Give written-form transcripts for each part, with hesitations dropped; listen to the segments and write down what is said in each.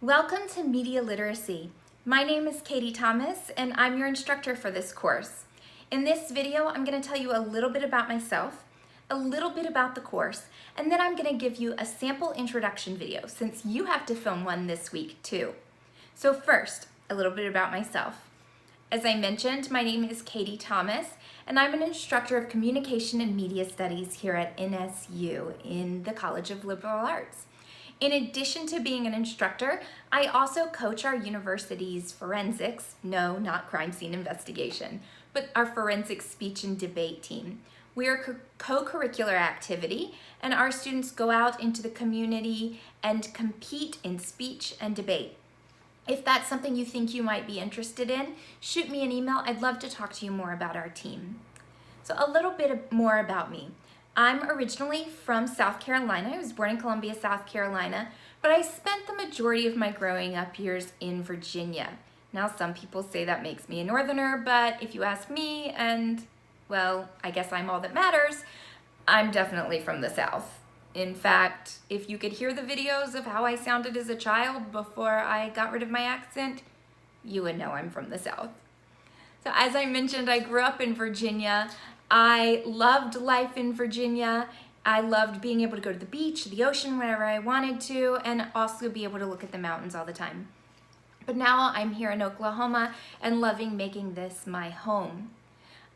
Welcome to Media Literacy. My name is Katie Thomas and I'm your instructor for this course. In this video, I'm going to tell you a little bit about myself, a little bit about the course, and then I'm going to give you a sample introduction video since you have to film one this week too. So first, a little bit about myself. As I mentioned, my name is Katie Thomas and I'm an instructor of Communication and Media Studies here at NSU in the College of Liberal Arts. In addition to being an instructor, I also coach our university's forensics, no, not crime scene investigation, but our forensic speech and debate team. We are a co-curricular activity, and our students go out into the community and compete in speech and debate. If that's something you think you might be interested in, shoot me an email. I'd love to talk to you more about our team. So a little bit more about me. I'm originally from South Carolina. I was born in Columbia, South Carolina, but I spent the majority of my growing up years in Virginia. Now, some people say that makes me a northerner, but if you ask me, and well, I guess I'm all that matters, I'm definitely from the South. In fact, if you could hear the videos of how I sounded as a child before I got rid of my accent, you would know I'm from the South. So as I mentioned, I grew up in Virginia. I loved life in Virginia. I loved being able to go to the beach, the ocean, whenever I wanted to, and also be able to look at the mountains all the time. But now I'm here in Oklahoma and loving making this my home.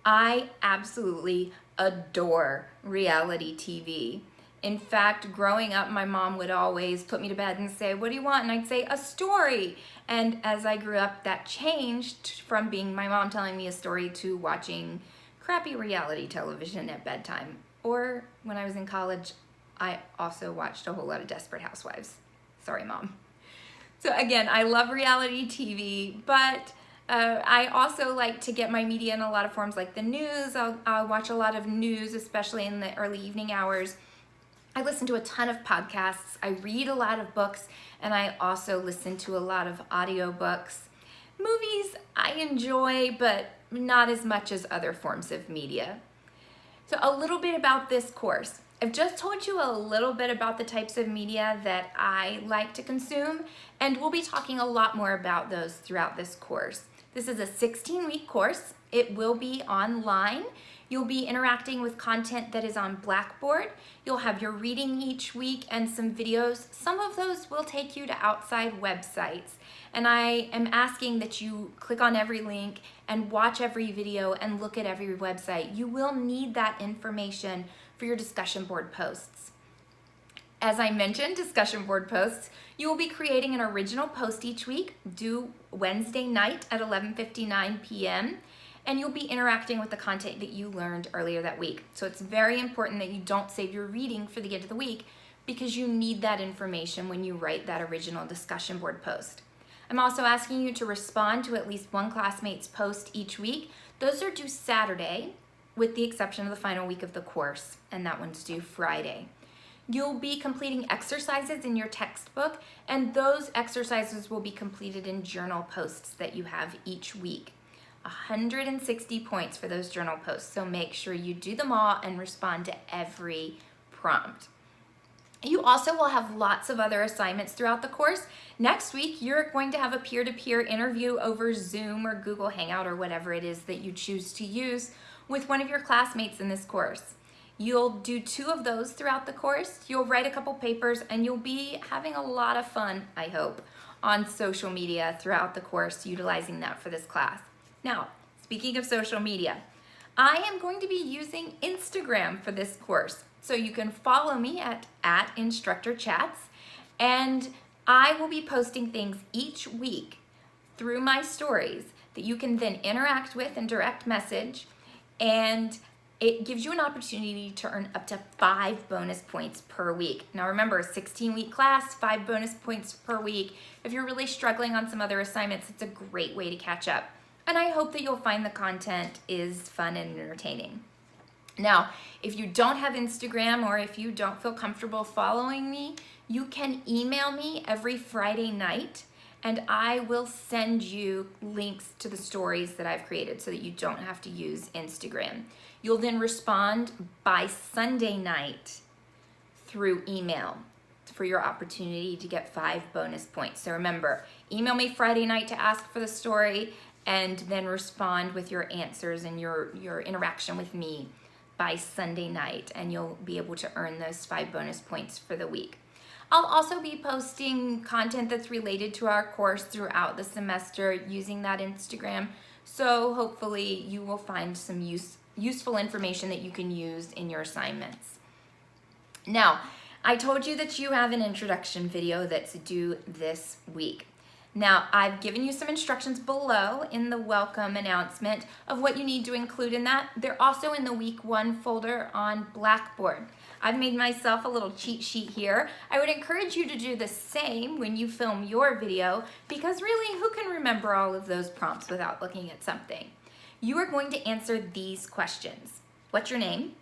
I absolutely adore reality TV. In fact, growing up, my mom would always put me to bed and say, "What do you want?" And I'd say, "A story." And as I grew up, that changed from being my mom telling me a story to watching crappy reality television at bedtime. Or when I was in college, I also watched a whole lot of Desperate Housewives. Sorry, Mom. So again, I love reality TV, but I also like to get my media in a lot of forms like the news. I'll watch a lot of news, especially in the early evening hours. I listen to a ton of podcasts, I read a lot of books, and I also listen to a lot of audiobooks. Movies I enjoy, but not as much as other forms of media. So a little bit about this course. I've just told you a little bit about the types of media that I like to consume, and we'll be talking a lot more about those throughout this course. This is a 16-week course. It will be online. You'll be interacting with content that is on Blackboard. You'll have your reading each week and some videos. Some of those will take you to outside websites. And I am asking that you click on every link and watch every video and look at every website. You will need that information for your discussion board posts. As I mentioned, discussion board posts, you will be creating an original post each week, due Wednesday night at 11:59 p.m., and you'll be interacting with the content that you learned earlier that week. So it's very important that you don't save your reading for the end of the week because you need that information when you write that original discussion board post. I'm also asking you to respond to at least one classmate's post each week. Those are due Saturday, with the exception of the final week of the course, and that one's due Friday. You'll be completing exercises in your textbook, and those exercises will be completed in journal posts that you have each week. 160 points for those journal posts, so make sure you do them all and respond to every prompt. You also will have lots of other assignments throughout the course. Next week, you're going to have a peer-to-peer interview over Zoom or Google Hangout or whatever it is that you choose to use with one of your classmates in this course. You'll do 2 of those throughout the course. You'll write a couple papers and you'll be having a lot of fun, I hope, on social media throughout the course, utilizing that for this class. Now, speaking of social media, I am going to be using Instagram for this course. So you can follow me at Instructor Chats, and I will be posting things each week through my stories that you can then interact with and direct message, and it gives you an opportunity to earn up to 5 bonus points per week. Now remember, a 16-week class, 5 bonus points per week. If you're really struggling on some other assignments, it's a great way to catch up. And I hope that you'll find the content is fun and entertaining. Now, if you don't have Instagram or if you don't feel comfortable following me, you can email me every Friday night and I will send you links to the stories that I've created so that you don't have to use Instagram. You'll then respond by Sunday night through email. for your opportunity to get 5 bonus points. So remember, email me Friday night to ask for the story, and then respond with your answers and your interaction with me by Sunday night, and you'll be able to earn those 5 bonus points for the week. I'll also be posting content that's related to our course throughout the semester using that Instagram, so hopefully you will find some useful information that you can use in your assignments. Now, I told you that you have an introduction video that's due this week. Now, I've given you some instructions below in the welcome announcement of what you need to include in that. They're also in the week 1 folder on Blackboard. I've made myself a little cheat sheet here. I would encourage you to do the same when you film your video, because really, who can remember all of those prompts without looking at something? You are going to answer these questions. What's your name?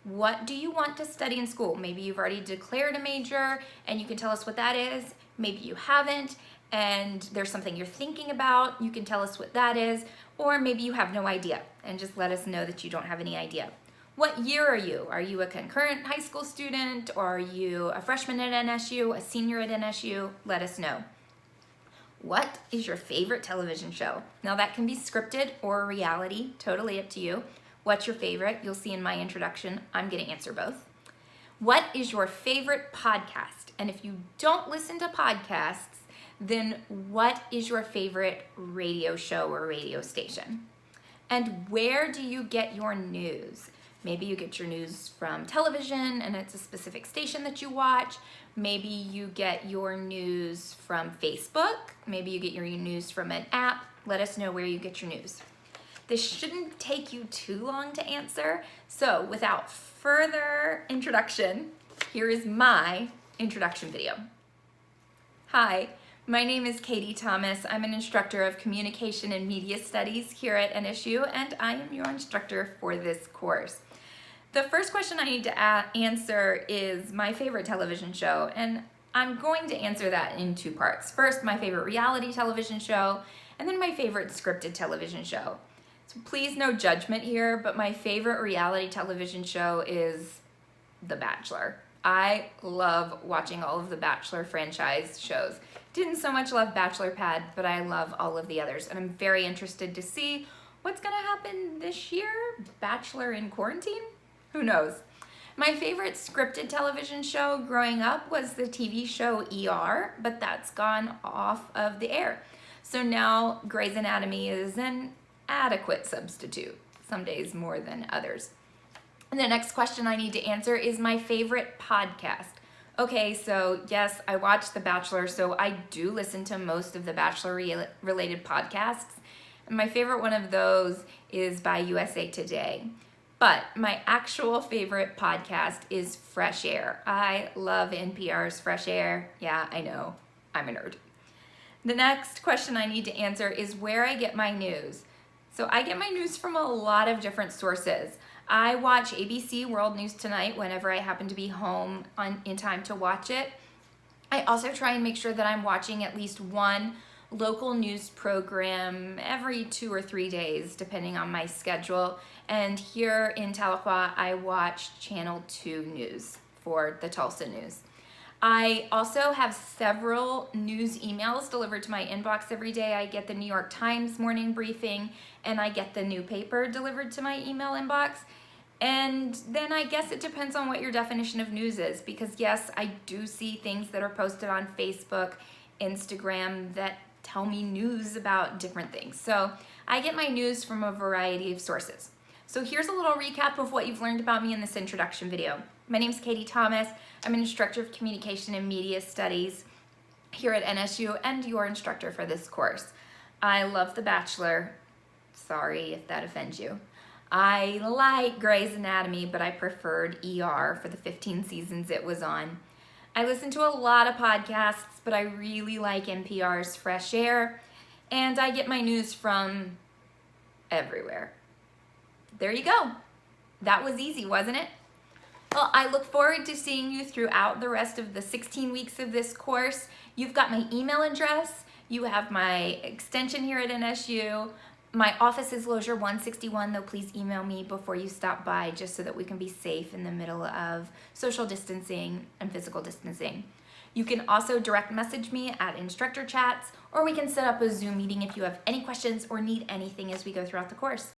What do you want to study in school? Maybe you've already declared a major and you can tell us what that is. Maybe you haven't and there's something you're thinking about. You can tell us what that is. Or maybe you have no idea and just let us know that you don't have any idea. What year are you? Are you a concurrent high school student? Or are you a freshman at NSU, a senior at NSU? Let us know. What is your favorite television show? Now that can be scripted or reality, totally up to you. What's your favorite? You'll see in my introduction, I'm gonna answer both. What is your favorite podcast? And if you don't listen to podcasts, then what is your favorite radio show or radio station? And where do you get your news? Maybe you get your news from television and it's a specific station that you watch. Maybe you get your news from Facebook. Maybe you get your news from an app. Let us know where you get your news. This shouldn't take you too long to answer. So without further introduction, here is my introduction video. Hi, my name is Katie Thomas. I'm an instructor of Communication and Media Studies here at NSU, and I am your instructor for this course. The first question I need to answer is my favorite television show, and I'm going to answer that in 2 parts. First, my favorite reality television show, and then my favorite scripted television show. So please, no judgment here, but my favorite reality television show is The Bachelor. I love watching all of the Bachelor franchise shows. Didn't so much love Bachelor Pad, but I love all of the others, and I'm very interested to see what's gonna happen this year. Bachelor in quarantine? Who knows? My favorite scripted television show growing up was the TV show ER, but that's gone off of the air. So now Grey's Anatomy is an adequate substitute, some days more than others. And the next question I need to answer is my favorite podcast. Okay, so yes, I watch The Bachelor, so I do listen to most of the Bachelor-related podcasts. And my favorite one of those is by USA Today. But my actual favorite podcast is Fresh Air. I love NPR's Fresh Air. Yeah, I know, I'm a nerd. The next question I need to answer is where I get my news. So I get my news from a lot of different sources. I watch ABC World News Tonight whenever I happen to be home in time to watch it. I also try and make sure that I'm watching at least one local news program every 2 or 3 days, depending on my schedule. And here in Tahlequah, I watch Channel 2 News for the Tulsa news. I also have several news emails delivered to my inbox every day. I get the New York Times morning briefing, and I get the new paper delivered to my email inbox. And then I guess it depends on what your definition of news is, because yes, I do see things that are posted on Facebook, Instagram that tell me news about different things. So I get my news from a variety of sources. So here's a little recap of what you've learned about me in this introduction video. My name is Katie Thomas. I'm an instructor of Communication and Media Studies here at NSU and your instructor for this course. I love The Bachelor. Sorry if that offends you. I like Grey's Anatomy, but I preferred ER for the 15 seasons it was on. I listen to a lot of podcasts, but I really like NPR's Fresh Air, and I get my news from everywhere. There you go. That was easy, wasn't it? Well, I look forward to seeing you throughout the rest of the 16 weeks of this course. You've got my email address, you have my extension here at NSU, My office is Lozier 161, though please email me before you stop by just so that we can be safe in the middle of social distancing and physical distancing. You can also direct message me at Instructor Chats, or we can set up a Zoom meeting if you have any questions or need anything as we go throughout the course.